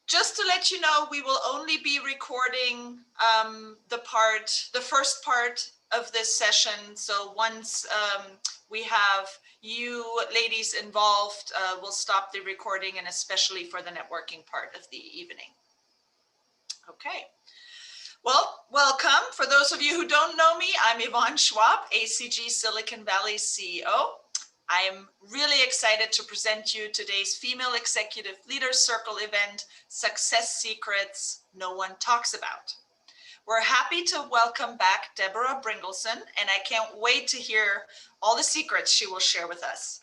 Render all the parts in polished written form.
Just to let you know, we will only be recording the first part of this session. So once we have you ladies involved, we'll stop the recording, and especially for the networking part of the evening. Okay. Well, welcome. For those of you who don't know me, I'm Yvonne Schwab, ACG Silicon Valley CEO. I am really excited to present you today's Female Executive Leaders Circle event, Success Secrets No One Talks About. We're happy to welcome back Deberah Bringelson, and I can't wait to hear all the secrets she will share with us.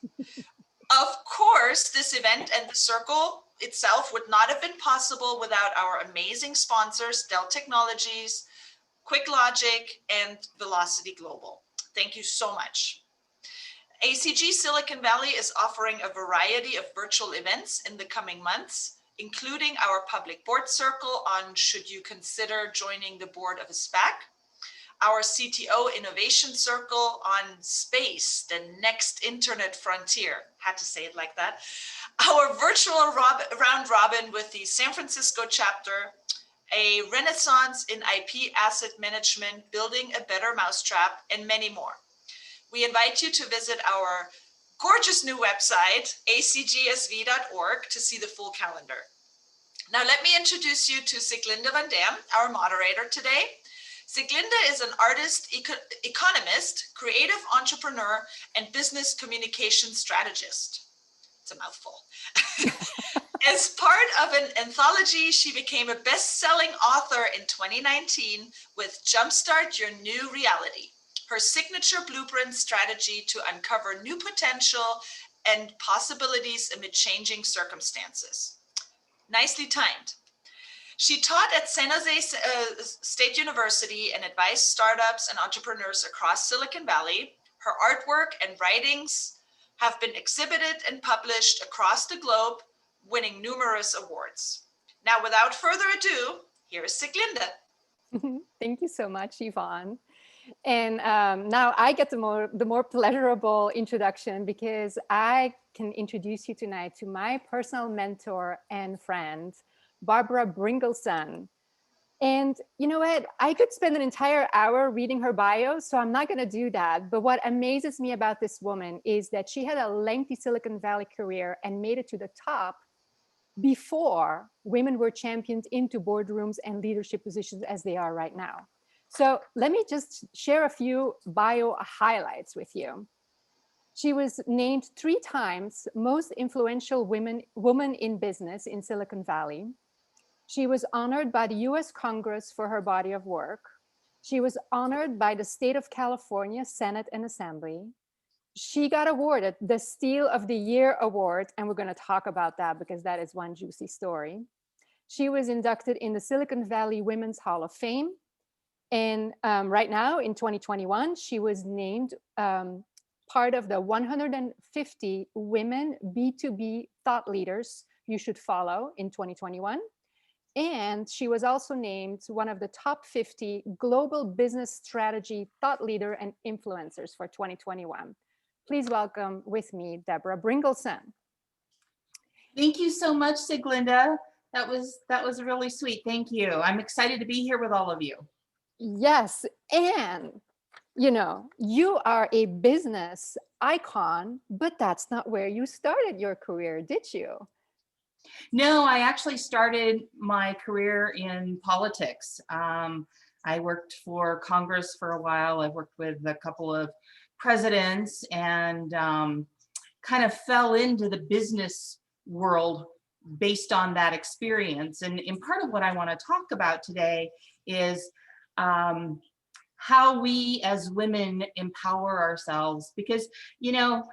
Of course, this event and the circle itself would not have been possible without our amazing sponsors, Dell Technologies, QuickLogic, and Velocity Global. Thank you so much. ACG Silicon Valley is offering a variety of virtual events in the coming months, including our public board circle on should you consider joining the board of a SPAC, our CTO Innovation Circle on space, the next internet frontier, had to say it like that, our virtual round robin with the San Francisco chapter, a renaissance in IP asset management, building a better mousetrap, and many more. We invite you to visit our gorgeous new website, acgsv.org, to see the full calendar. Now, let me introduce you to Sieglinde van Dam, our moderator today. Sieglinde is an artist, economist, creative entrepreneur, and business communication strategist. It's a mouthful. As part of an anthology, she became a best-selling author in 2019 with Jumpstart Your New Reality, her signature blueprint strategy to uncover new potential and possibilities amid changing circumstances. Nicely timed. She taught at San Jose State University and advised startups and entrepreneurs across Silicon Valley. Her artwork and writings have been exhibited and published across the globe, winning numerous awards. Now, without further ado, here is Sieglinde. Thank you so much, Yvonne. And now I get the more pleasurable introduction, because I can introduce you tonight to my personal mentor and friend, Deberah Bringelson. And you know what? I could spend an entire hour reading her bio, so I'm not going to do that. But what amazes me about this woman is that she had a lengthy Silicon Valley career and made it to the top before women were championed into boardrooms and leadership positions as they are right now. So let me just share a few bio highlights with you. She was named 3 times most influential woman in business in Silicon Valley. She was honored by the US Congress for her body of work. She was honored by the state of California, Senate and Assembly. She got awarded the Steel of the Year Award, and we're going to talk about that because that is one juicy story. She was inducted in the Silicon Valley Women's Hall of Fame. And right now in 2021, she was named part of the 150 women B2B thought leaders you should follow in 2021. And she was also named one of the top 50 global business strategy thought leader and influencers for 2021. Please welcome with me, Deberah Bringelson. Thank you so much, Sieglinde. That was really sweet. Thank you. I'm excited to be here with all of you. Yes, and you know, you are a business icon, but that's not where you started your career, did you? No, I actually started my career in politics. I worked for Congress for a while. I worked with a couple of presidents and kind of fell into the business world based on that experience. And part of what I want to talk about today is how we as women empower ourselves, because, you know,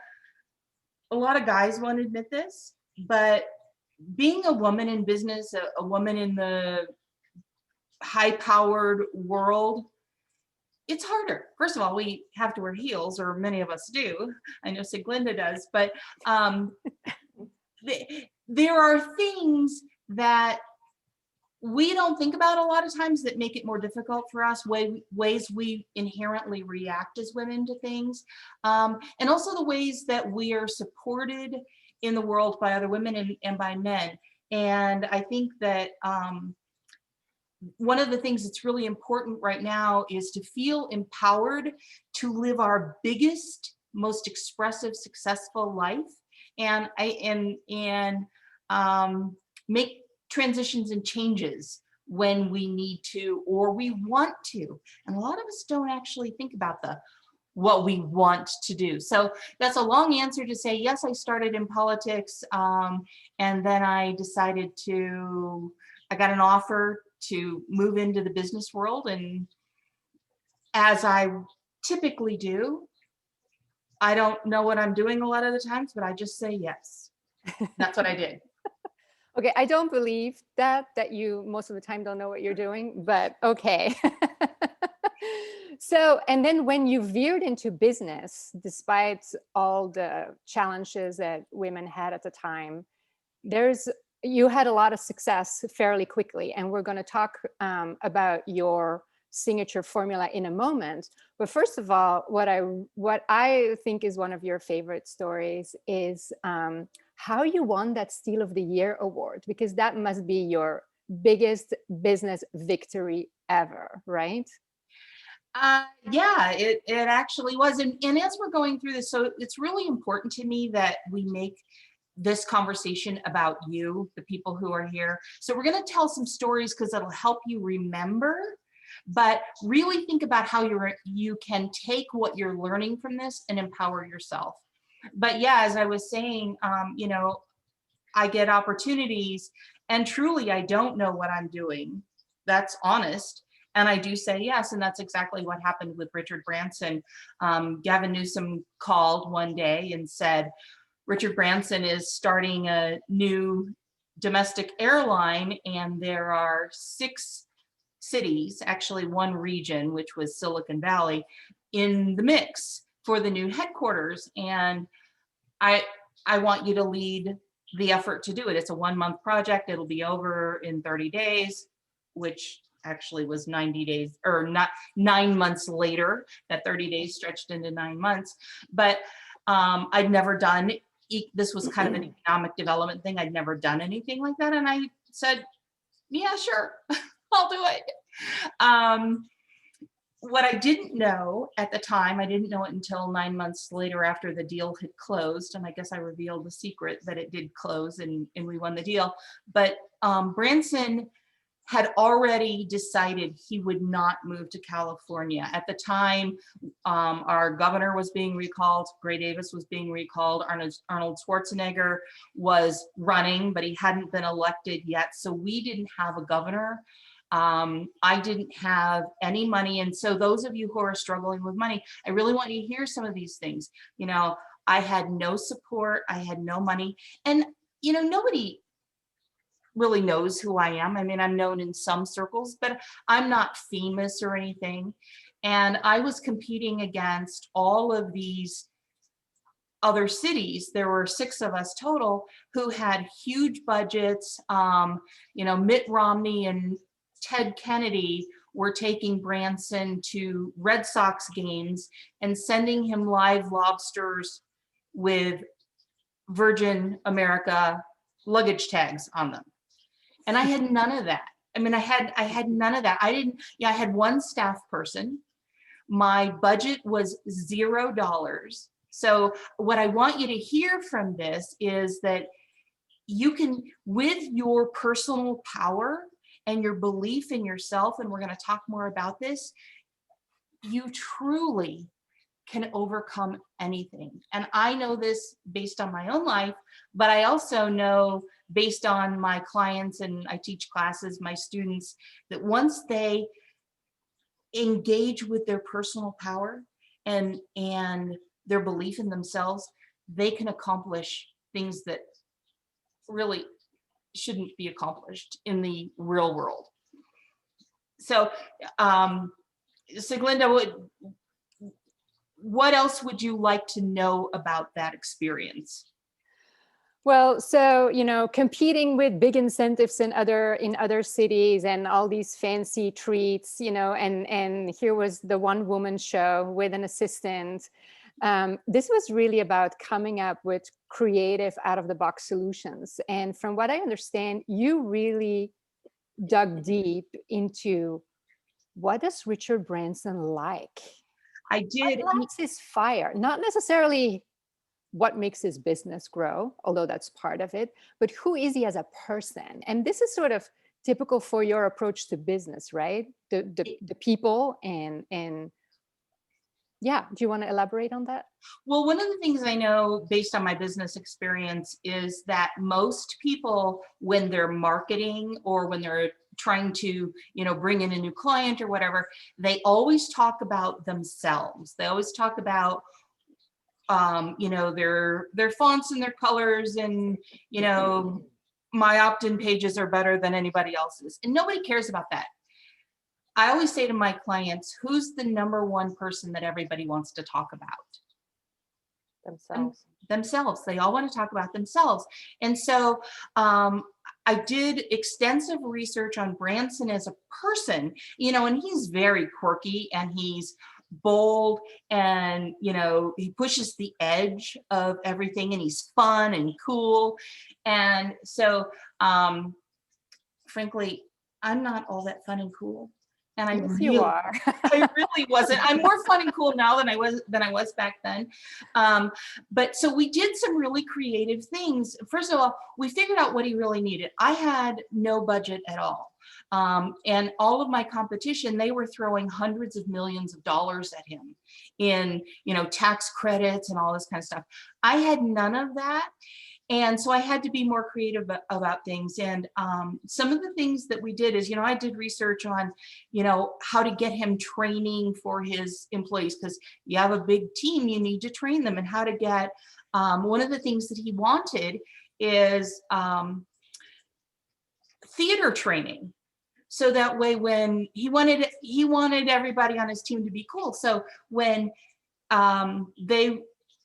a lot of guys won't admit this, but being a woman in business, a woman in the high-powered world, it's harder. First of all, we have to wear heels, or many of us do. I know Sieglinde does, but there are things that we don't think about a lot of times that make it more difficult for us, ways we inherently react as women to things, and also the ways that we are supported in the world by other women and by men. And I think that one of the things that's really important right now is to feel empowered to live our biggest, most expressive, successful life, and make transitions and changes when we need to or we want to. And a lot of us don't actually think about what we want to do. So that's a long answer to say, yes, I started in politics, and then I decided I got an offer to move into the business world. And as I typically do, I don't know what I'm doing a lot of the times, but I just say yes. That's what I did. Okay, I don't believe that you most of the time don't know what you're doing, but okay. So, and then when you veered into business, despite all the challenges that women had at the time, you had a lot of success fairly quickly. And we're going to talk about your signature formula in a moment. But first of all, what I think is one of your favorite stories is how you won that Steel of the Year award, because that must be your biggest business victory ever, right? Yeah, it actually was. And as we're going through this, so it's really important to me that we make this conversation about you, the people who are here. So we're going to tell some stories because it'll help you remember, but really think about how you can take what you're learning from this and empower yourself. But yeah, as I was saying, I get opportunities and truly I don't know what I'm doing. That's honest. And I do say yes. And that's exactly what happened with Richard Branson. Gavin Newsom called one day and said, Richard Branson is starting a new domestic airline, and there are 6 cities, actually 1 region, which was Silicon Valley, in the mix for the new headquarters. And I want you to lead the effort to do it. It's a 1-month project. It'll be over in 30 days, which actually was 90 days, or not 9 months later. That 30 days stretched into 9 months. But I'd never done, this was kind of an economic development thing. I'd never done anything like that. And I said, yeah, sure, I'll do it. What I didn't know at the time, I didn't know it until 9 months later after the deal had closed. And I guess I revealed the secret that it did close and we won the deal. But Branson had already decided he would not move to California. At the time, our governor was being recalled, Gray Davis was being recalled, Arnold Schwarzenegger was running, but he hadn't been elected yet. So we didn't have a governor. I didn't have any money. And so those of you who are struggling with money, I really want you to hear some of these things. I had no support, I had no money, and nobody really knows who I am. I mean, I'm known in some circles, but I'm not famous or anything. And I was competing against all of these other cities. There were 6 of us total who had huge budgets. Mitt Romney and Ted Kennedy were taking Branson to Red Sox games and sending him live lobsters with Virgin America luggage tags on them. And I had none of that. I mean, I had none of that. I had 1 staff person. My budget was $0. So what I want you to hear from this is that you can, with your personal power and your belief in yourself, and we're going to talk more about this, you truly can overcome anything. And I know this based on my own life, but I also know based on my clients, and I teach classes, my students, that once they engage with their personal power and their belief in themselves, they can accomplish things that really shouldn't be accomplished in the real world. So, Siglinda, what else would you like to know about that experience? Well, so, competing with big incentives in other cities and all these fancy treats, and here was the one woman show with an assistant. This was really about coming up with creative out-of-the-box solutions. And from what I understand, you really dug deep into what does Richard Branson like? I did. What lights his fire? Not necessarily what makes his business grow, although that's part of it, but who is he as a person? And this is sort of typical for your approach to business, right? The people and yeah, do you want to elaborate on that? Well, one of the things I know based on my business experience is that most people, when they're marketing or when they're trying to, bring in a new client or whatever, they always talk about themselves. They always talk about, their fonts and their colors and, my opt-in pages are better than anybody else's. And nobody cares about that. I always say to my clients, who's the number one person that everybody wants to talk about? Themselves. They all want to talk about themselves. And so I did extensive research on Branson as a person, and he's very quirky and he's bold and, he pushes the edge of everything and he's fun and cool. And so, frankly, I'm not all that fun and cool. And yes, you are. I really wasn't. I'm more fun and cool now than I was back then. But so we did some really creative things. First of all, we figured out what he really needed. I had no budget at all. And all of my competition, they were throwing hundreds of millions of dollars at him in, tax credits and all this kind of stuff. I had none of that. And so I had to be more creative about things. And some of the things that we did is, I did research on, how to get him training for his employees, because you have a big team, you need to train them, and how to get, one of the things that he wanted is theater training. So that way, when he wanted everybody on his team to be cool. So when they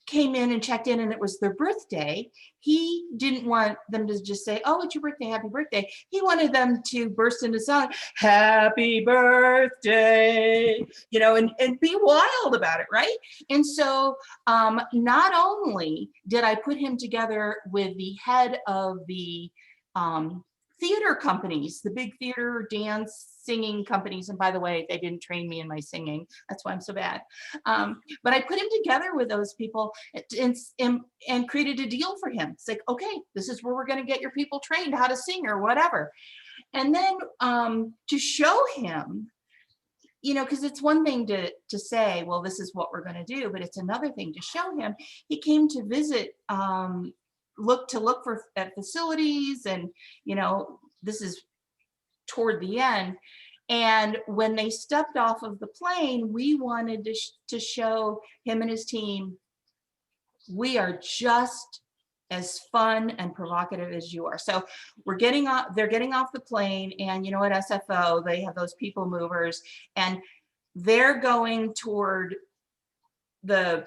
came in and checked in and it was their birthday, he didn't want them to just say, oh, it's your birthday, happy birthday. He wanted them to burst into song, happy birthday, and be wild about it, right? And so not only did I put him together with the head of the theater companies, the big theater, dance, singing companies. And by the way, they didn't train me in my singing. That's why I'm so bad. But I put him together with those people and created a deal for him. It's like, okay, this is where we're going to get your people trained how to sing or whatever. And then to show him, because it's one thing to say, well, this is what we're going to do, but it's another thing to show him. He came to visit, look for at facilities, and this is toward the end. And when they stepped off of the plane, we wanted to show him and his team, we are just as fun and provocative as you are. So they're getting off the plane, and at SFO, they have those people movers, and they're going toward the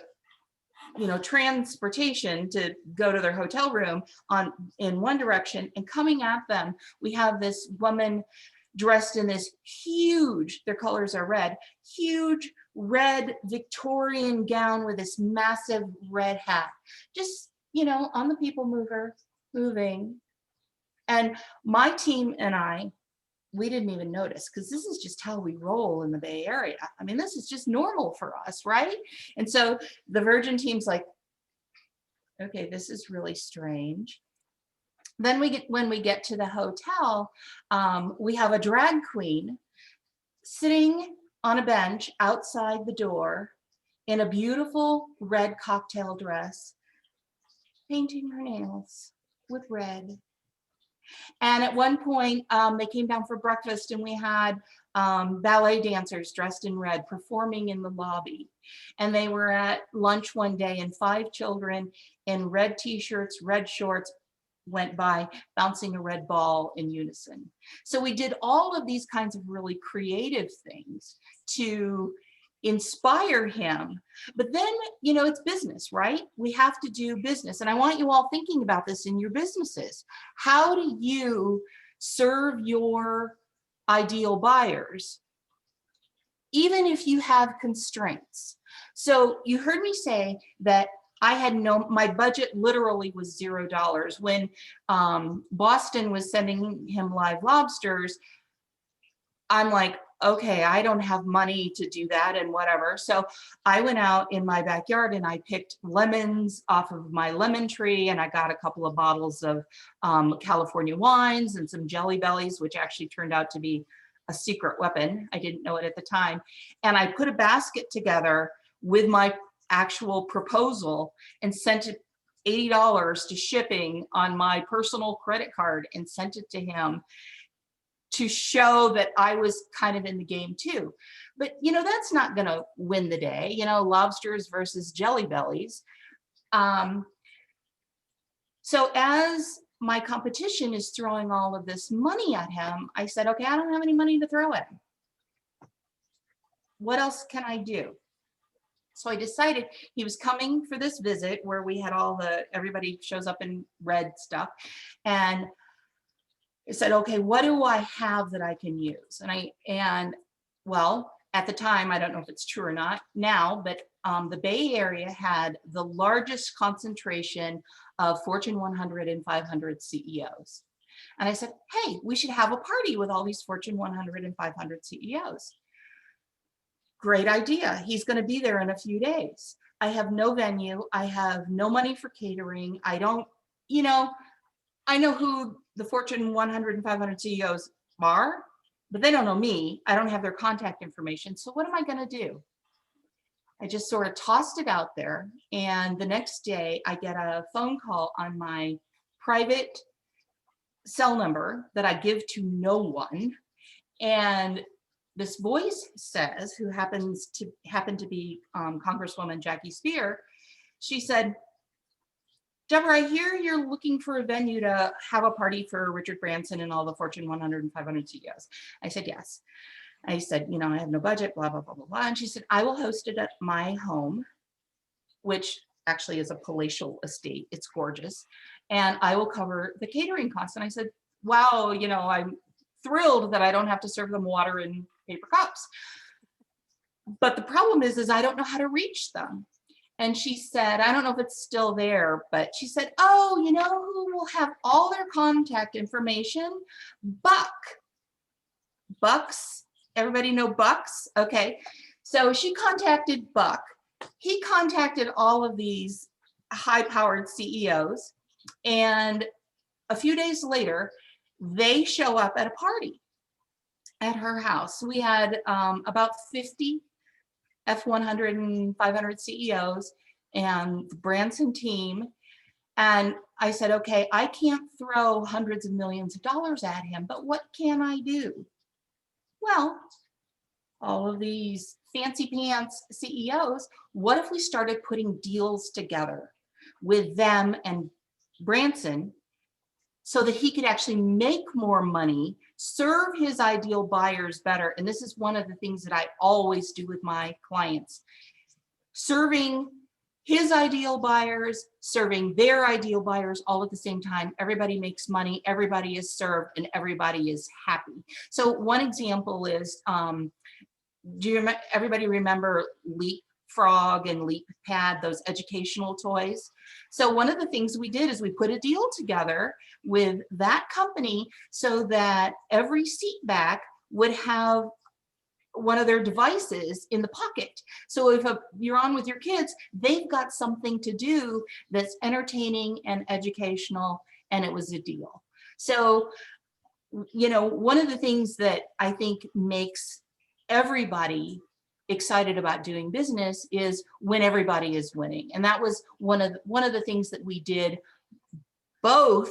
transportation to go to their hotel room in one direction, and coming at them, we have this woman dressed in this huge, their colors are red, huge red Victorian gown with this massive red hat, just, on the people mover, moving. And my team and we didn't even notice, because this is just how we roll in the Bay Area. I mean, this is just normal for us, right? And so the Virgin team's like, okay, this is really strange. Then when we get to the hotel, we have a drag queen sitting on a bench outside the door in a beautiful red cocktail dress, painting her nails with red. And at one point, they came down for breakfast, and we had ballet dancers dressed in red performing in the lobby. And they were at lunch one day, and 5 children in red t-shirts, red shorts went by bouncing a red ball in unison. So we did all of these kinds of really creative things to inspire him. But then, it's business, right? We have to do business. And I want you all thinking about this in your businesses. How do you serve your ideal buyers, even if you have constraints? So you heard me say that my budget literally was $0. When Boston was sending him live lobsters, I'm like, okay, I don't have money to do that and whatever. So I went out in my backyard and I picked lemons off of my lemon tree, and I got a couple of bottles of California wines and some Jelly Bellies, which actually turned out to be a secret weapon. I didn't know it at the time. And I put a basket together with my actual proposal and sent it $80 to shipping on my personal credit card and sent it to him, to show that I was kind of in the game too. But that's not going to win the day, lobsters versus Jelly Bellies. So as my competition is throwing all of this money at him, I said, okay, I don't have any money to throw at him. What else can I do? So I decided he was coming for this visit where we had everybody shows up in red stuff. And I said, okay, what do I have that I can use? And well, at the time, I don't know if it's true or not now, but the Bay Area had the largest concentration of Fortune 100 and 500 CEOs. And I said, hey, we should have a party with all these Fortune 100 and 500 CEOs. Great idea. He's going to be there in a few days. I have no venue. I have no money for catering. I don't, I know who the Fortune 100 and 500 CEOs are, but they don't know me. I don't have their contact information. So what am I going to do? I just sort of tossed it out there. And the next day I get a phone call on my private cell number that I give to no one. And this voice says, who happened to be Congresswoman Jackie Spear, she said, Deborah, I hear you're looking for a venue to have a party for Richard Branson and all the Fortune 100 and 500 CEOs. I said, yes. I said, I have no budget, blah, blah, blah, blah, blah. And she said, I will host it at my home, which actually is a palatial estate. It's gorgeous. And I will cover the catering costs. And I said, wow, I'm thrilled that I don't have to serve them water in paper cups. But the problem is I don't know how to reach them. And she said, I don't know if it's still there, but she said, oh, who will have all their contact information? Bucks. Everybody know Bucks? Okay. So she contacted Buck. He contacted all of these high-powered CEOs. And a few days later, they show up at a party at her house. We had about 50 F100 and 500 CEOs and the Branson team. And I said, okay, I can't throw hundreds of millions of dollars at him, but what can I do? Well, all of these fancy pants CEOs, what if we started putting deals together with them and Branson so that he could actually make more money, serve his ideal buyers better? And this is one of the things that I always do with my clients. Serving his ideal buyers, serving their ideal buyers all at the same time. Everybody makes money, everybody is served, and everybody is happy. So one example is, everybody remember Leapfrog and LeapPad, those educational toys? So one of the things we did is we put a deal together with that company so that every seat back would have one of their devices in the pocket. So if you're on with your kids, they've got something to do that's entertaining and educational, and it was a deal. So, one of the things that I think makes everybody excited about doing business is when everybody is winning. And that was one of the things that we did, both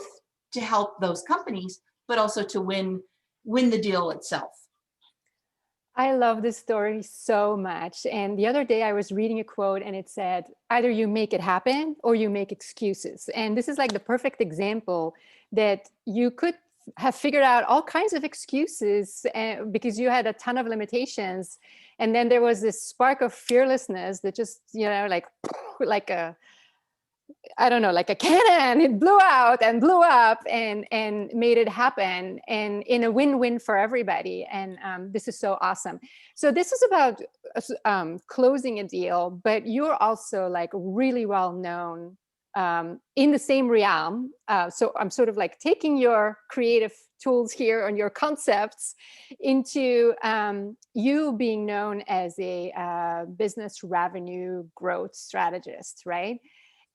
to help those companies, but also to win the deal itself. I love this story so much. And the other day I was reading a quote and it said, either you make it happen or you make excuses. And this is like the perfect example that you could have figured out all kinds of excuses because you had a ton of limitations. And then there was this spark of fearlessness that just, like a I don't know, like a cannon. It blew out and blew up and made it happen, and in a win-win for everybody. And this is so awesome. So this is about closing a deal, but you're also like really well known in the same realm. So I'm sort of like taking your creative tools here and your concepts into you being known as a business revenue growth strategist, right?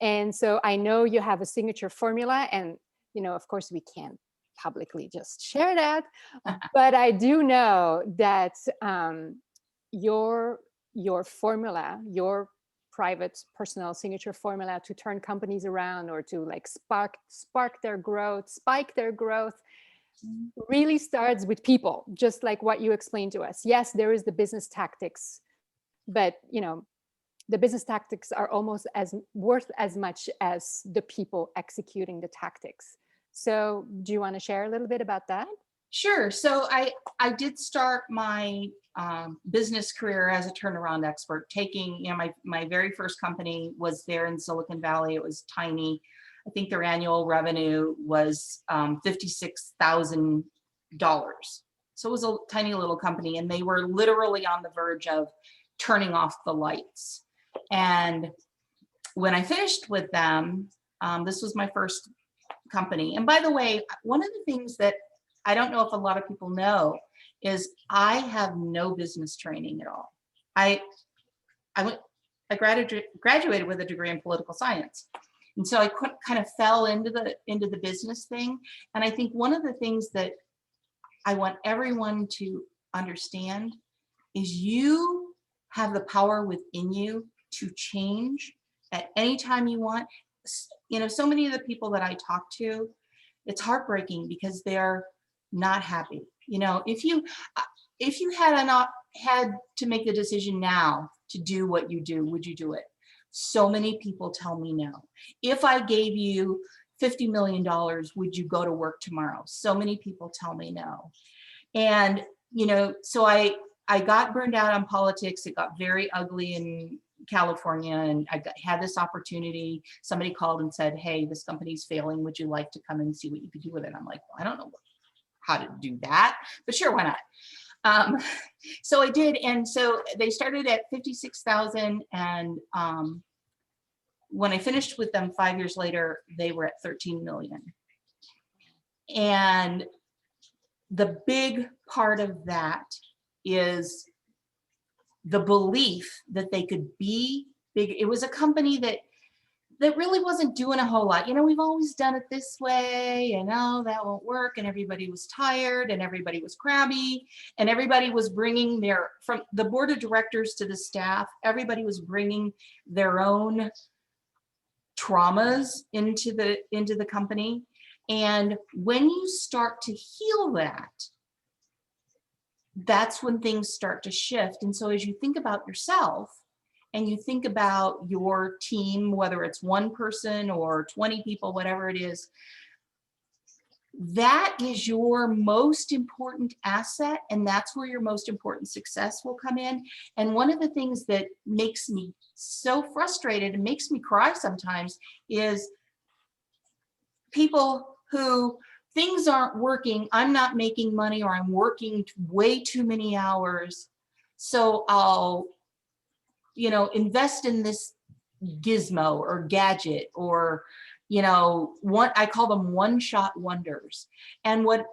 And so I know you have a signature formula, and, you know, of course we can't publicly just share that, but I do know that your formula, your private personal signature formula to turn companies around or to like spike their growth really starts with people, just like what you explained to us. Yes, there is the business tactics, but, you know, the business tactics are almost as worth as much as the people executing the tactics. So do you want to share a little bit about that? Sure. So I did start my business career as a turnaround expert, taking, you know, my very first company was there in Silicon Valley. It was tiny. I think their annual revenue was $56,000. So it was a tiny little company, and they were literally on the verge of turning off the lights. And when I finished with them, this was my first company. And by the way, one of the things that I don't know if a lot of people know is I have no business training at all. I graduated with a degree in political science. And so I kind of fell into the business thing. And I think one of the things that I want everyone to understand is you have the power within you to change at any time you want. You know, so many of the people that I talk to, it's heartbreaking because they're not happy. You know, if you had to make the decision now to do what you do, would you do it? So many people tell me no. If I gave you $50 million, would you go to work tomorrow? So many people tell me no. And, you know, so I got burned out on politics. It got very ugly in California, and had this opportunity. Somebody called and said, hey, this company's failing. Would you like to come and see what you could do with it? I'm like, well, I don't know how to do that, but sure, why not? So I did. And so they started at 56,000. And when I finished with them 5 years later, they were at 13 million. And the big part of that is the belief that they could be big. It was a company that really wasn't doing a whole lot. You know, we've always done it this way, and oh, that won't work. And everybody was tired, and everybody was crabby, and everybody was bringing from the board of directors to the staff, everybody was bringing their own traumas into the company. And when you start to heal that, that's when things start to shift. And so as you think about yourself and you think about your team, whether it's one person or 20 people, whatever it is, that is your most important asset, and that's where your most important success will come in. And one of the things that makes me so frustrated and makes me cry sometimes is people who things aren't working, I'm not making money, or I'm working way too many hours, so I'll, you know, invest in this gizmo or gadget, or, you know, I call them one-shot wonders. And what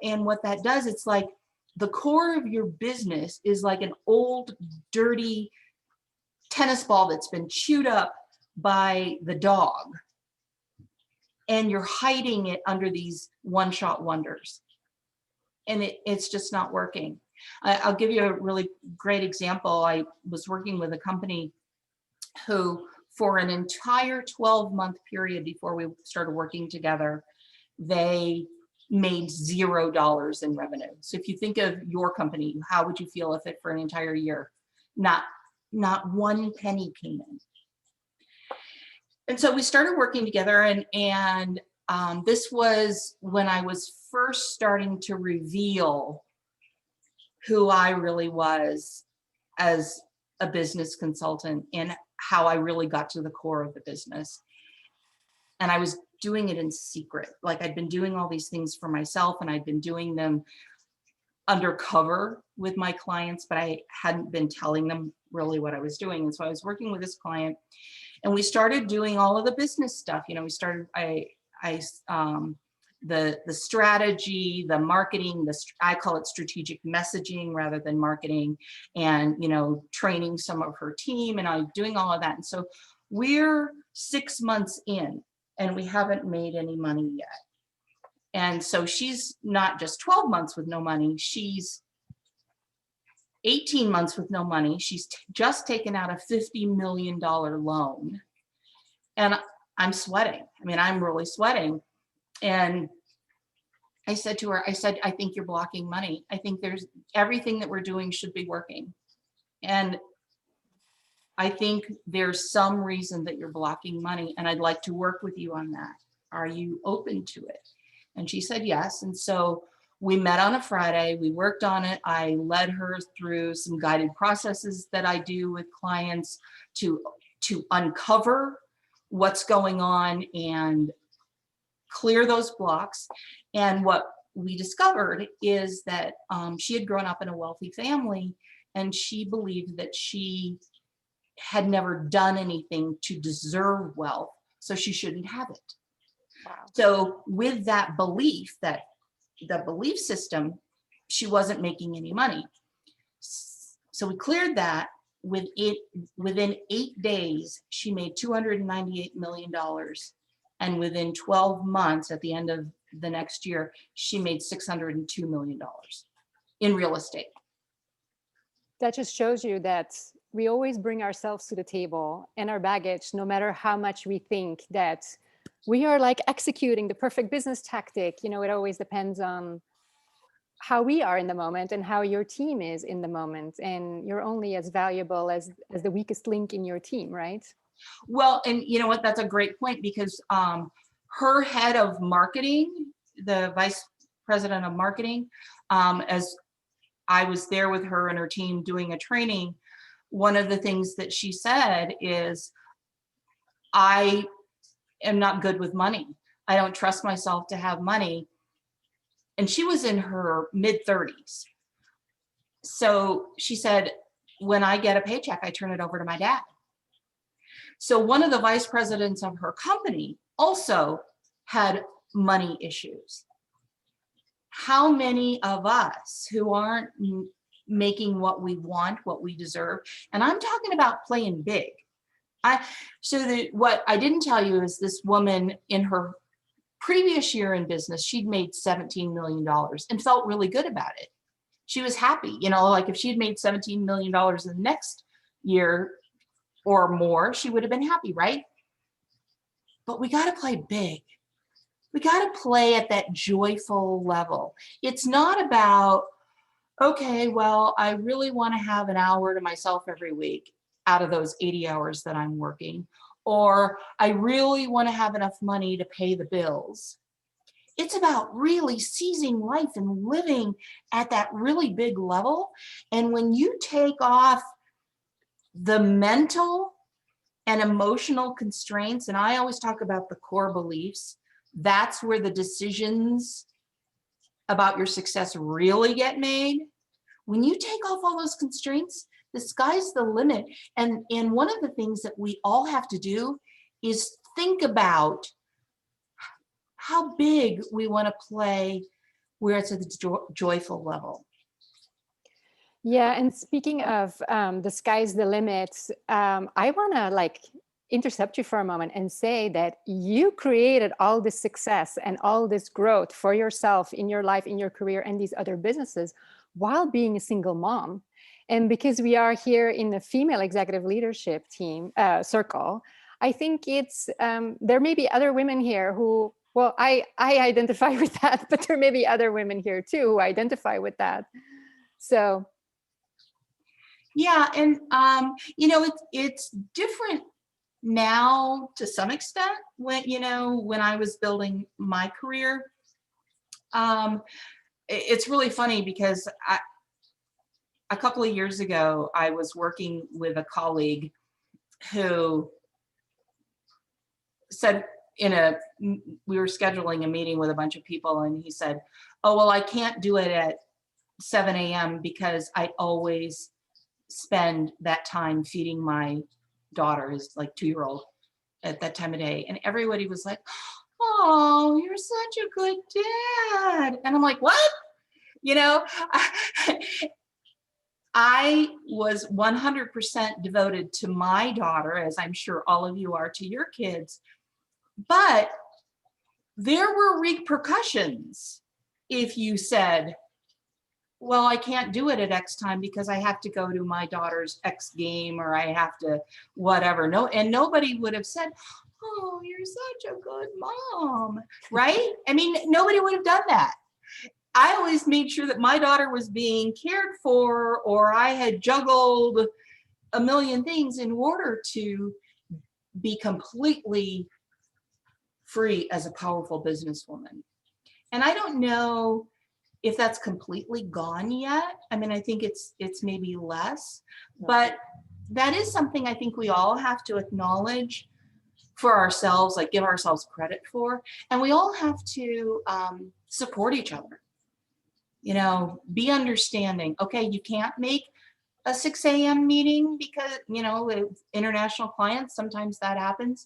that does, it's like the core of your business is like an old, dirty tennis ball that's been chewed up by the dog, and you're hiding it under these one-shot wonders, and it's just not working. I'll give you a really great example. I was working with a company who, for an entire 12-month period before we started working together, they made $0 in revenue. So if you think of your company, how would you feel if it for an entire year, not one penny came in? And so we started working together, and this was when I was first starting to reveal who I really was as a business consultant and how I really got to the core of the business. and I was doing it in secret. Like I'd been doing all these things for myself, and I'd been doing them undercover with my clients, but I hadn't been telling them really what I was doing. And so I was working with this client, and we started doing all of the business stuff. You know, we started, the strategy, the marketing, I call it strategic messaging rather than marketing, and, you know, training some of her team, and I'm doing all of that. And so we're 6 months in, and we haven't made any money yet. And so she's not just 12 months with no money, she's 18 months with no money. She's just taken out a $50 million loan. And I'm sweating. I mean, I'm really sweating. And I said to her, I said, I think you're blocking money. I think there's everything that we're doing should be working. And I think there's some reason that you're blocking money, and I'd like to work with you on that. Are you open to it? And she said yes. And so we met on a Friday, we worked on it. I led her through some guided processes that I do with clients to uncover what's going on and clear those blocks. And what we discovered is that she had grown up in a wealthy family, and she believed that she had never done anything to deserve wealth, so she shouldn't have it. Wow. So with that belief, that the belief system, she wasn't making any money. So we cleared that. Within 8 days, she made $298 million. And within 12 months, at the end of the next year, she made $602 million in real estate. That just shows you that we always bring ourselves to the table and our baggage, no matter how much we think that we are like executing the perfect business tactic. You know, it always depends on how we are in the moment and how your team is in the moment. And you're only as valuable as the weakest link in your team, right? Well, and you know what, that's a great point, because her head of marketing, the vice president of marketing, as I was there with her and her team doing a training, one of the things that she said is, I am not good with money. I don't trust myself to have money. And she was in her mid-30s. So she said, when I get a paycheck, I turn it over to my dad. So one of the vice presidents of her company also had money issues. How many of us who aren't making what we want, what we deserve, and I'm talking about playing big. What I didn't tell you is this woman, in her previous year in business, she'd made $17 million and felt really good about it. She was happy, you know, like if she'd made $17 million in the next year or more, she would have been happy, right? But we got to play big. We got to play at that joyful level. It's not about, okay, well, I really want to have an hour to myself every week out of those 80 hours that I'm working, or I really want to have enough money to pay the bills. It's about really seizing life and living at that really big level. And when you take off the mental and emotional constraints, and I always talk about the core beliefs, that's where the decisions about your success really get made. When you take off all those constraints, the sky's the limit. And one of the things that we all have to do is think about how big we want to play, where it's at the joyful level. Yeah, and speaking of the sky's the limit, I want to intercept you for a moment and say that you created all this success and all this growth for yourself in your life, in your career, and these other businesses while being a single mom. And because we are here in the female executive leadership team circle, I think it's there may be other women here who, well, I identify with that, but there may be other women here too who identify with that. So. Yeah, and you know, it's different now to some extent. When I was building my career, it's really funny because a couple of years ago, I was working with a colleague who said, we were scheduling a meeting with a bunch of people, and he said, oh, well, I can't do it at 7 a.m. because I always spend that time feeding my daughter, his like 2-year-old, at that time of day. And everybody was like, oh, you're such a good dad. And I'm like, what? You know, I was 100% devoted to my daughter, as I'm sure all of you are to your kids. But there were repercussions if you said, well, I can't do it at X time because I have to go to my daughter's X game, or I have to whatever. No, and nobody would have said, oh, you're such a good mom, right? I mean, nobody would have done that. I always made sure that my daughter was being cared for, or I had juggled a million things in order to be completely free as a powerful businesswoman. And I don't know if that's completely gone yet. I mean, I think it's maybe less, but that is something I think we all have to acknowledge for ourselves, like give ourselves credit for. And we all have to support each other, you know, be understanding. Okay, you can't make a 6 a.m. meeting because, you know, with international clients, sometimes that happens.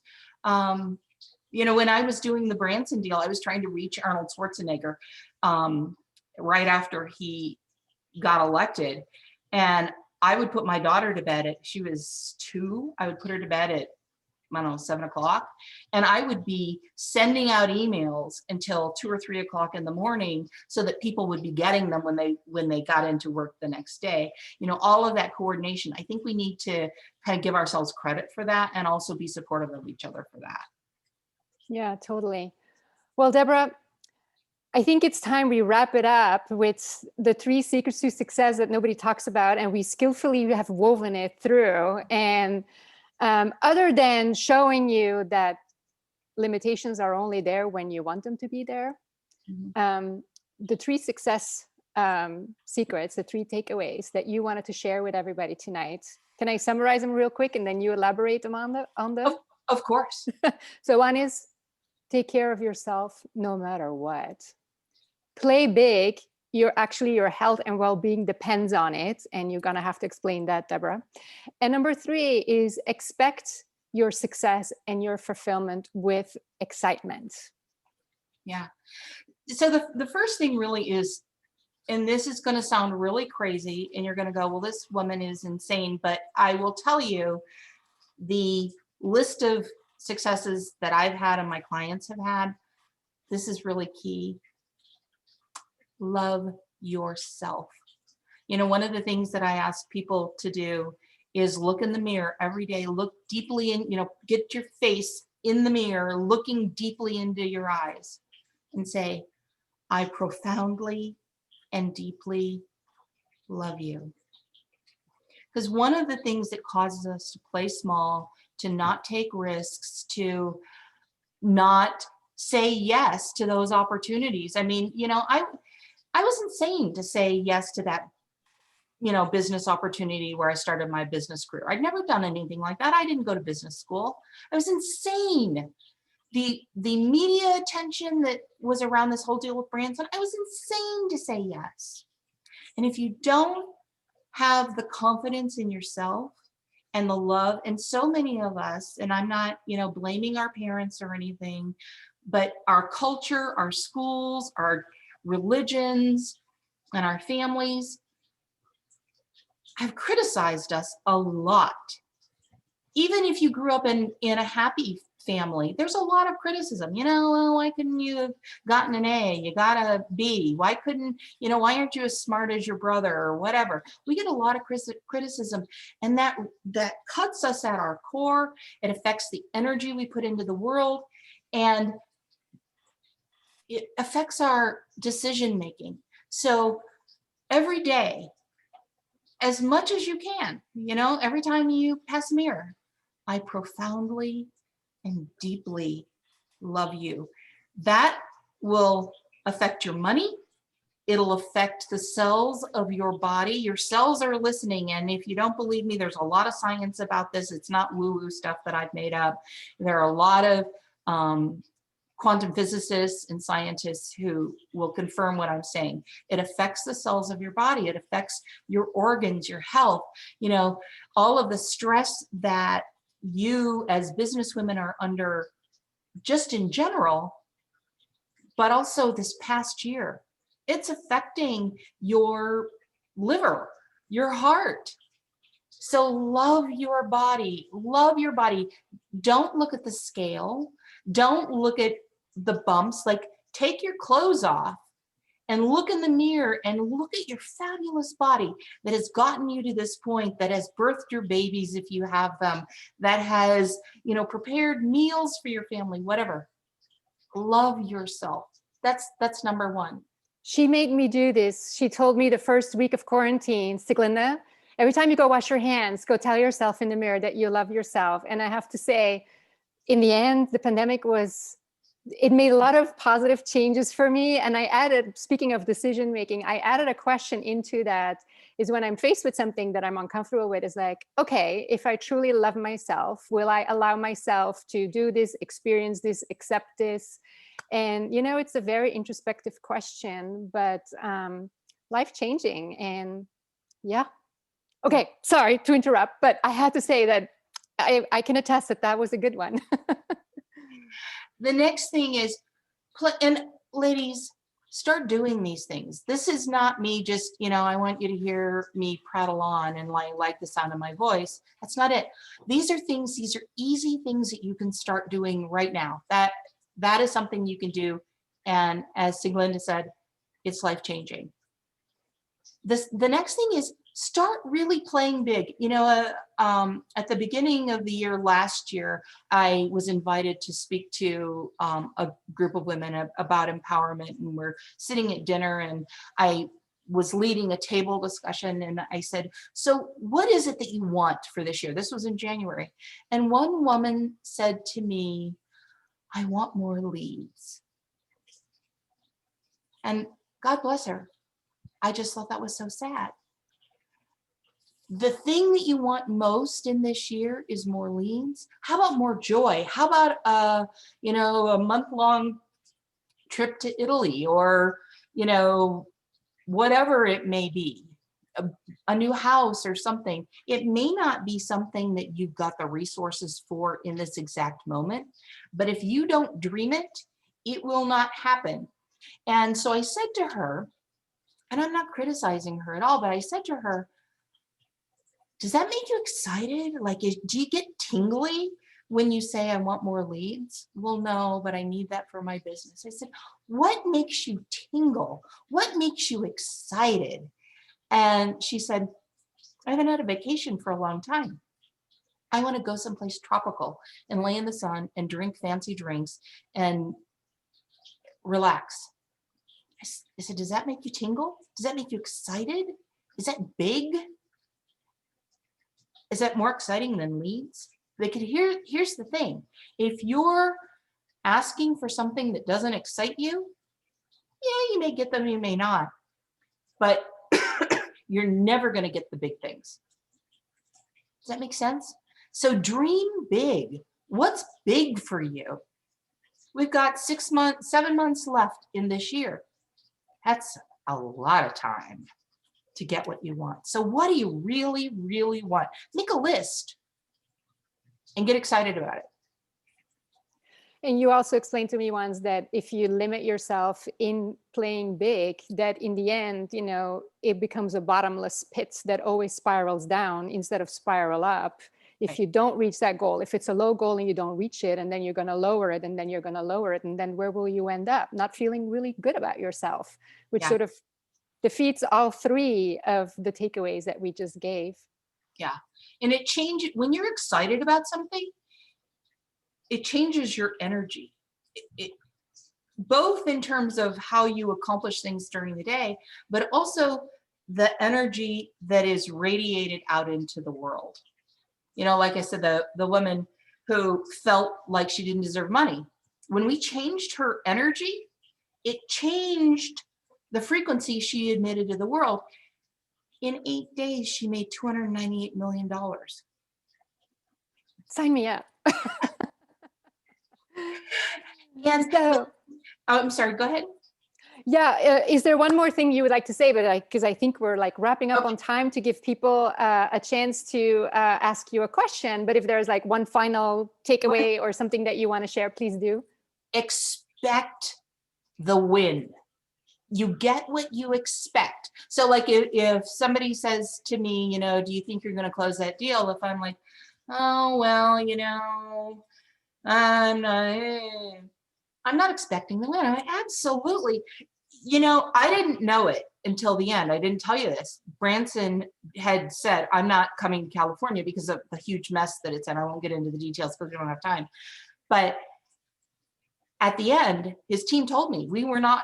You know, when I was doing the Branson deal, I was trying to reach Arnold Schwarzenegger right after he got elected. And I would put my daughter to bed she was 2. I would put her to bed at, I don't know, 7 o'clock. And I would be sending out emails until 2 or 3 o'clock in the morning so that people would be getting them when they got into work the next day. You know, all of that coordination. I think we need to kind of give ourselves credit for that and also be supportive of each other for that. Yeah, totally. Well, Deborah, I think it's time we wrap it up with the 3 secrets to success that nobody talks about, and we skillfully have woven it through. And other than showing you that limitations are only there when you want them to be there, the 3 success secrets, the 3 takeaways that you wanted to share with everybody tonight. Can I summarize them real quick and then you elaborate them on them? Of course. So one is, take care of yourself no matter what. Play big. Your health and well-being depends on it. And you're going to have to explain that, Deborah. And number 3 is expect your success and your fulfillment with excitement. Yeah. So the first thing really is, and this is going to sound really crazy, and you're going to go, well, this woman is insane. But I will tell you, the list of successes that I've had and my clients have had, this is really key. Love yourself. You know, one of the things that I ask people to do is look in the mirror every day, look deeply in, you know, get your face in the mirror, looking deeply into your eyes and say, I profoundly and deeply love you. Because one of the things that causes us to play small, to not take risks, to not say yes to those opportunities. I mean, you know, I was insane to say yes to that, you know, business opportunity where I started my business career. I'd never done anything like that. I didn't go to business school. I was insane. The media attention that was around this whole deal with Branson, I was insane to say yes. And if you don't have the confidence in yourself and the love, and so many of us, and I'm not, you know, blaming our parents or anything, but our culture, our schools, our religions, and our families have criticized us a lot. Even if you grew up in a happy family, there's a lot of criticism. You know, well, why couldn't you have gotten an A? You got a B. Why couldn't, you know, why aren't you as smart as your brother or whatever? We get a lot of criticism, and that cuts us at our core. It affects the energy we put into the world, and it affects our decision making. So every day, as much as you can, you know, every time you pass a mirror, I profoundly and deeply love you. That will affect your money. It'll affect the cells of your body. Your cells are listening. And if you don't believe me, there's a lot of science about this. It's not woo-woo stuff that I've made up. There are a lot of quantum physicists and scientists who will confirm what I'm saying. It affects the cells of your body. It affects your organs, your health, you know, all of the stress that you as businesswomen are under just in general, but also this past year. It's affecting your liver, your heart. So love your body, love your body. Don't look at the scale. Don't look at the bumps. Like, take your clothes off and look in the mirror and look at your fabulous body that has gotten you to this point, that has birthed your babies if you have them, that has, you know, prepared meals for your family, whatever. Love yourself. That's number one. She made me do this. She told me the first week of quarantine, Siglinda, every time you go wash your hands, go tell yourself in the mirror that you love yourself. And I have to say, in the end, the pandemic it made a lot of positive changes for me. And I added, speaking of decision making, I added a question into that, is when I'm faced with something that I'm uncomfortable with, is like, okay, if I truly love myself, will I allow myself to do this, experience this, accept this? And, you know, it's a very introspective question, but life changing. And yeah. Okay, sorry to interrupt, but I had to say that I can attest that that was a good one. The next thing is, and ladies, start doing these things. This is not me just, you know, I want you to hear me prattle on and like the sound of my voice. That's not it. These are things, these are easy things that you can start doing right now. That is something you can do. And as Siglinda said, it's life-changing. The next thing is, start really playing big. You know, at the beginning of the year last year, I was invited to speak to a group of women about empowerment, and we're sitting at dinner, and I was leading a table discussion, and I said, so what is it that you want for this year? This was in January. And one woman said to me, I want more leads. And God bless her. I just thought that was so sad. The thing that you want most in this year is more leads. How about more joy? How about you know, a month-long trip to Italy, or, you know, whatever it may be, a new house or something. It may not be something that you've got the resources for in this exact moment, but if you don't dream it, it will not happen. And so I said to her, and I'm not criticizing her at all, but I said to her, does that make you excited? Like, do you get tingly when you say, I want more leads? Well, no, but I need that for my business. I said, what makes you tingle? What makes you excited? And she said, I haven't had a vacation for a long time. I want to go someplace tropical and lay in the sun and drink fancy drinks and relax. I said, does that make you tingle? Does that make you excited? Is that big? Is that more exciting than leads? Here's the thing. If you're asking for something that doesn't excite you, yeah, you may get them, you may not, but you're never going to get the big things. Does that make sense? So dream big. What's big for you? We've got 7 months left in this year. That's a lot of time to get what you want. So what do you really, really want? Make a list and get excited about it. And you also explained to me once that if you limit yourself in playing big, that in the end, you know, it becomes a bottomless pit that always spirals down instead of spiral up. If you don't reach that goal, if it's a low goal and you don't reach it, and then you're going to lower it, and then you're going to lower it, and then where will you end up? Not feeling really good about yourself, which sort of defeats all three of the takeaways that we just gave. Yeah. And it changes when you're excited about something, it changes your energy. Both in terms of how you accomplish things during the day, but also the energy that is radiated out into the world. You know, like I said, the woman who felt like she didn't deserve money, when we changed her energy, it changed the frequency she emitted to the world. In 8 days, she made $298 million. Sign me up. Yes. So, I'm sorry, go ahead. yeah, is there one more thing you would like to say? But because I think we're like wrapping up Okay. on time to give people a chance to ask you a question. But if there's like one final takeaway or something that you want to share, please do. Expect the win. You get what you expect. So like if somebody says to me, do you think you're going to close that deal? If I'm like, oh, well, I'm not expecting the win. I mean, absolutely. I didn't know it until the end. I didn't tell you this. Branson had said, I'm not coming to California because of the huge mess that it's in. I won't get into the details because we don't have time. But at the end, his team told me we were a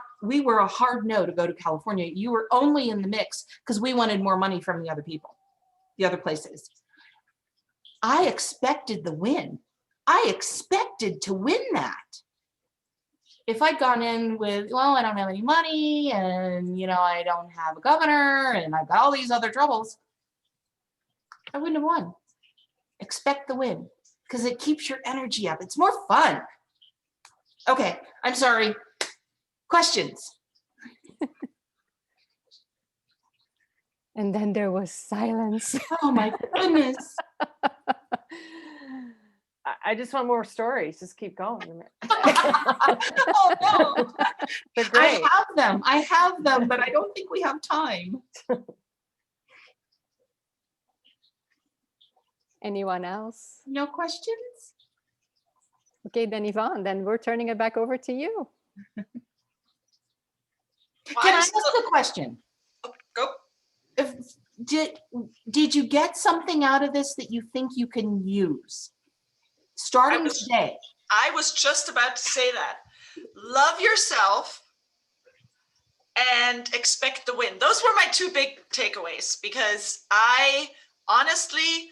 hard no to go to California. You were only in the mix because we wanted more money from the other people, the other places. I expected the win. I expected to win that. If I'd gone in with, well, I don't have any money and, I don't have a governor and I've got all these other troubles, I wouldn't have won. Expect the win because it keeps your energy up. It's more fun. Okay, I'm sorry. Questions? And then there was silence. Oh my goodness. I just want more stories. Just keep going. Oh no. They're great. I have them, but I don't think we have time. Anyone else? No questions? Okay, then Yvonne, then we're turning it back over to you. Can I ask a question? Go. Did you get something out of this that you think you can use starting today? I was just about to say that. Love yourself and expect the win. Those were my two big takeaways because I honestly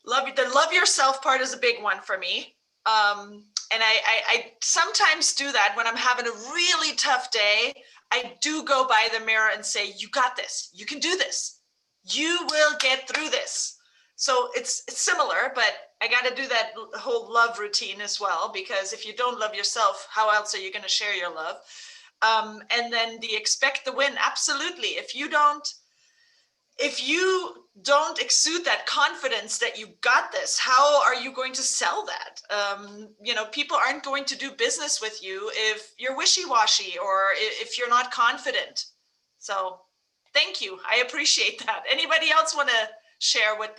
the love yourself part is a big one for me. And I sometimes do that when I'm having a really tough day. I do go by the mirror and say, you got this, you can do this, you will get through this. So it's similar, but I got to do that whole love routine as well, because if you don't love yourself, how else are you going to share your love? And then the expect the win. Absolutely. If you don't exude that confidence that you got this, how are you going to sell that? People aren't going to do business with you if you're wishy-washy or if you're not confident. So thank you. I appreciate that. Anybody else want to share what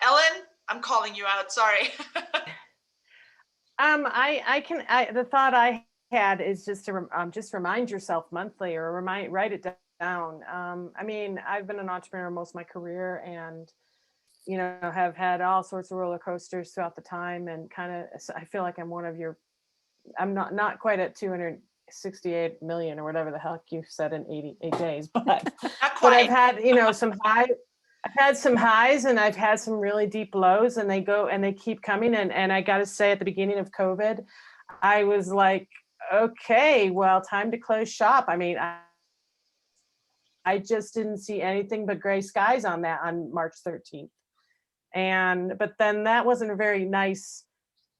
Ellen, I'm calling you out. Sorry. The thought I had is just to just remind yourself monthly or write it down. I've been an entrepreneur most of my career and, have had all sorts of roller coasters throughout the time and I feel like I'm I'm not quite at 268 million or whatever the heck you said in 88 days, but I've had, I've had some highs and I've had some really deep lows and they keep coming. And I got to say at the beginning of COVID, I was like, okay, well, time to close shop. I just didn't see anything but gray skies on March 13th. But then that wasn't a very nice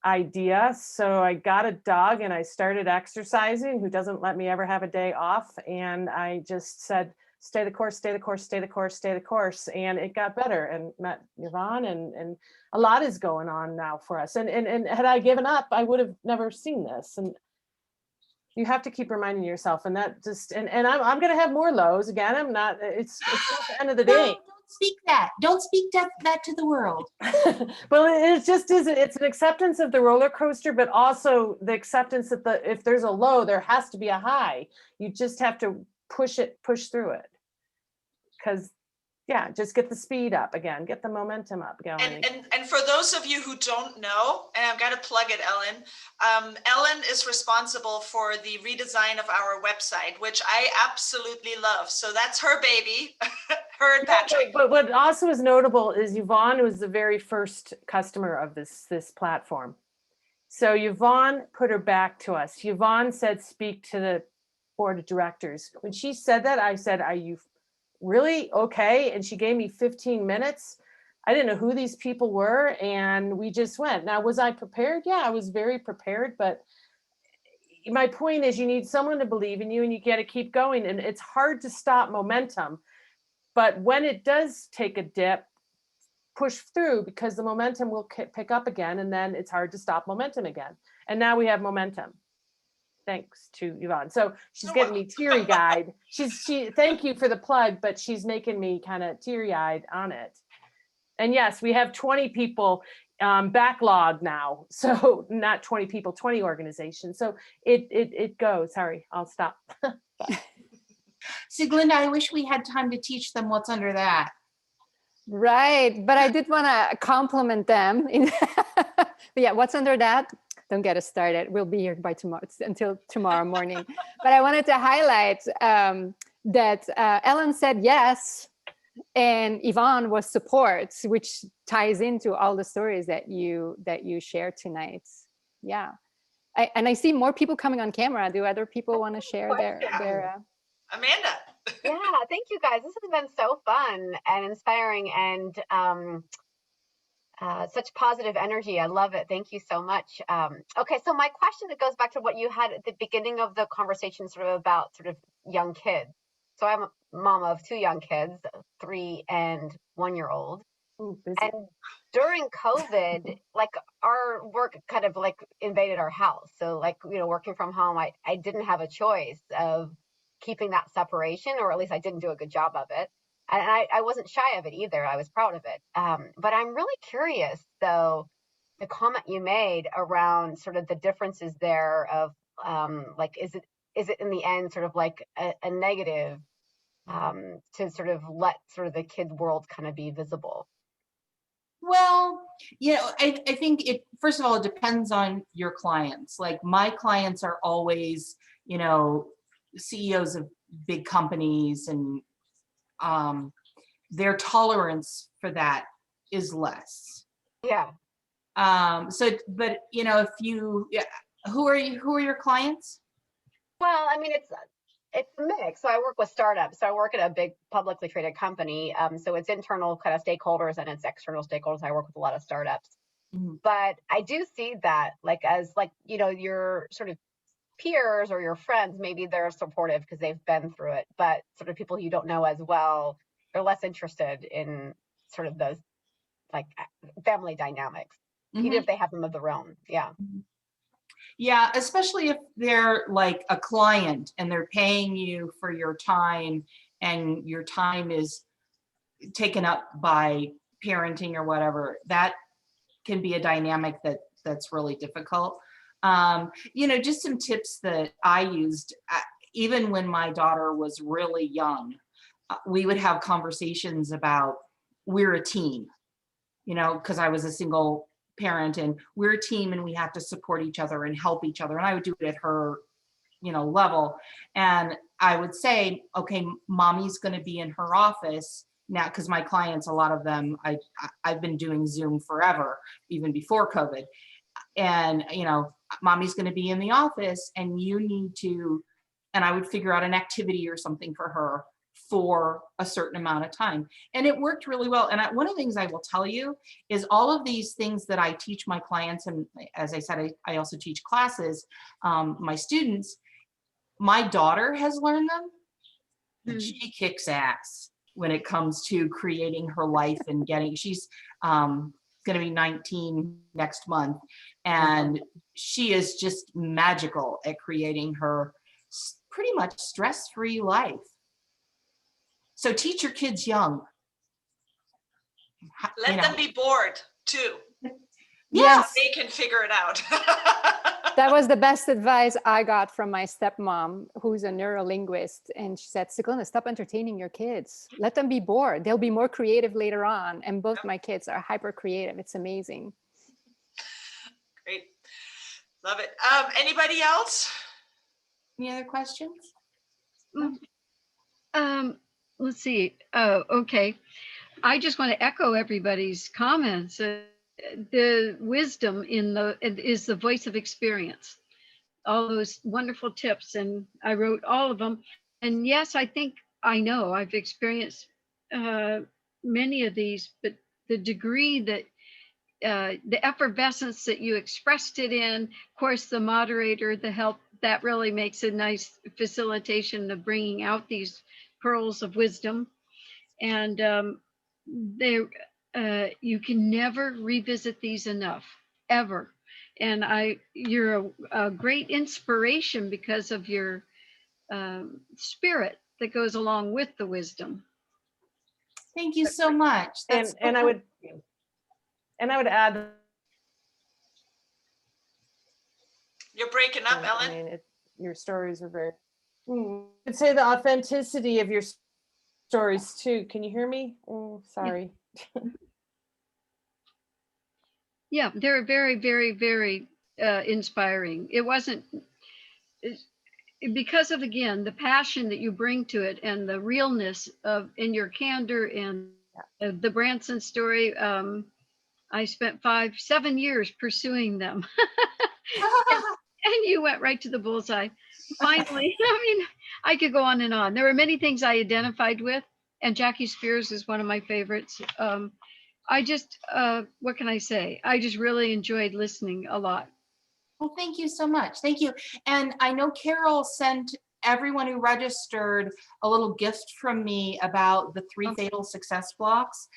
idea. So I got a dog and I started exercising, who doesn't let me ever have a day off. And I just said, stay the course, stay the course, stay the course, stay the course. And it got better and met Yvonne and a lot is going on now for us. And had I given up, I would have never seen this. And you have to keep reminding yourself, and that just, and I'm going to have more lows again. I'm not, it's not the end of the day. Don't speak that. Don't speak that to the world. Well, it just is. It's an acceptance of the roller coaster, but also the acceptance that if there's a low, there has to be a high. You just have to push through it. Because just get the speed up again, get the momentum up going. And for those of you who don't know, and I've got to plug it, Ellen. Ellen is responsible for the redesign of our website, which I absolutely love. So that's her baby, her and Patrick. But what also is notable is Yvonne was the very first customer of this platform. So Yvonne put her back to us. Yvonne said, speak to the board of directors. When she said that, I said, are you really? Okay. And she gave me 15 minutes. I didn't know who these people were. And we just went. Now, was I prepared? Yeah, I was very prepared. But my point is you need someone to believe in you and you got to keep going. And it's hard to stop momentum. But when it does take a dip, push through because the momentum will pick up again. And then it's hard to stop momentum again. And now we have momentum. Thanks to Yvonne. So she's getting me teary-eyed. Thank you for the plug, but she's making me kind of teary-eyed on it. And yes, we have 20 people backlog now. So not 20 people, 20 organizations. So it goes. Sorry, I'll stop. See, Glinda, I wish we had time to teach them what's under that. Right, but I did want to compliment them. But yeah, what's under that? Don't get us started. We'll be here by tomorrow until tomorrow morning. But I wanted to highlight that Ellen said yes, and Yvonne was support, which ties into all the stories that you shared tonight. Yeah, and I see more people coming on camera. Do other people want to share their Amanda? Yeah, thank you guys. This has been so fun and inspiring and such positive energy. I love it. Thank you so much. Okay, so my question that goes back to what you had at the beginning of the conversation, sort of about sort of young kids. So I'm a mom of 2 young kids, 3 and 1-year-old. And during COVID, like our work kind of like invaded our house. So like, you know, working from home, I didn't have a choice of keeping that separation, or at least I didn't do a good job of it. And I wasn't shy of it either. I was proud of it. But I'm really curious, though, the comment you made around sort of the differences there of like, is it in the end sort of like a negative to sort of let sort of the kid world kind of be visible? Well, you know, I think it, first of all, it depends on your clients. Like my clients are always, you know, CEOs of big companies, and their tolerance for that is less. Yeah. So, but you know, if you, who are your clients? Well, I mean, it's a mix. So I work with startups. So I work at a big publicly traded company. So it's internal kind of stakeholders and it's external stakeholders. I work with a lot of startups. Mm-hmm. But I do see that like as like, you know, your sort of peers or your friends, maybe they're supportive because they've been through it, but sort of people you don't know as well, they're less interested in sort of those like family dynamics, even if they have them of their own. Yeah. Yeah, especially if they're like a client and they're paying you for your time and your time is taken up by parenting or whatever, that can be a dynamic that's really difficult. You know, just some tips that I used, even when my daughter was really young, we would have conversations about, we're a team, you know, because I was a single parent and we're a team and we have to support each other and help each other. And I would do it at her, you know, level. And I would say, okay, mommy's going to be in her office now, because my clients, a lot of them, I've been doing Zoom forever, even before COVID. And, you know, mommy's going to be in the office and you need to, and I would figure out an activity or something for her for a certain amount of time. And it worked really well. And one of the things I will tell you is all of these things that I teach my clients, and as I said, I also teach classes, my students, my daughter has learned them, and she kicks ass when it comes to creating her life and getting, she's going to be 19 next month. And she is just magical at creating her pretty much stress-free life. So teach your kids young. Let them be bored too. Yes. They can figure it out. That was the best advice I got from my stepmom, who's a neurolinguist. And she said, Siglina, stop entertaining your kids. Let them be bored. They'll be more creative later on. And both my kids are hyper creative. It's amazing. Great. Love it. Anybody else? Any other questions? Let's see. Okay. I just want to echo everybody's comments. The wisdom is the voice of experience. All those wonderful tips, and I wrote all of them. And yes, I think I know I've experienced many of these, but the degree that the effervescence that you expressed it in, of course, the moderator, the help, that really makes a nice facilitation of bringing out these pearls of wisdom. And you can never revisit these enough, ever. And you're a great inspiration because of your spirit that goes along with the wisdom. Thank you so much. That's And I would add, You're breaking up, I Ellen. mean, your stories are very, I'd say the authenticity of your stories too. Can you hear me? Oh, sorry. Yeah, they're very, very, very inspiring. It wasn't because of, again, the passion that you bring to it and the realness of in your candor and the Branson story. I spent 7 years pursuing them. And you went right to the bullseye. Finally, I mean, I could go on and on. There were many things I identified with, and Jackie Spears is one of my favorites. I just, what can I say? I just really enjoyed listening a lot. Well, thank you so much. Thank you. And I know Carol sent everyone who registered a little gift from me about the 3 fatal success blocks.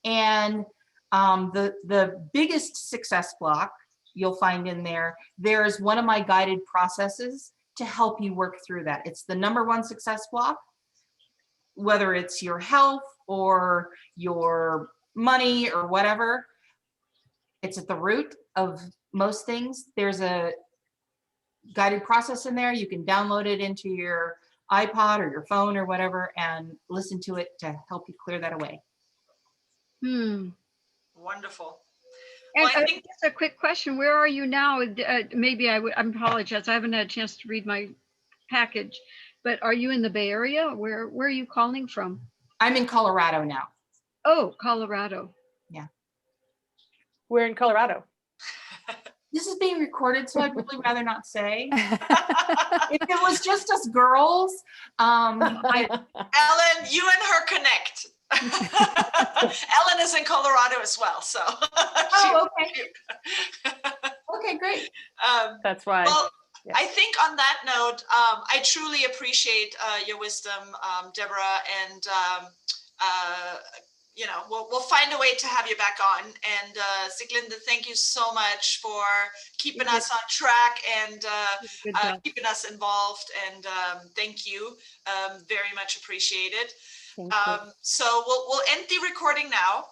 And the biggest success block you'll find in there's one of my guided processes to help you work through that. It's the #1 success block, whether it's your health or your money or whatever. It's at the root of most things. There's a guided process in there. You can download it into your iPod or your phone or whatever and listen to it to help you clear that away. Wonderful. And Well, I think just a quick question: where are you now? Maybe I apologize. I haven't had a chance to read my package, but are you in the Bay Area? Where are you calling from? I'm in Colorado now. Oh, Colorado. Yeah. We're in Colorado. This is being recorded, so I'd really rather not say. If it was just us girls, Ellen, you and her connect. Ellen is in Colorado as well, so. okay. Okay, great. That's why. Well, yeah. I think on that note, I truly appreciate your wisdom, Deborah, and you know, we'll find a way to have you back on. And Sieglinde, thank you so much for keeping us on track and keeping us involved. And thank you, very much appreciated. So we'll end the recording now.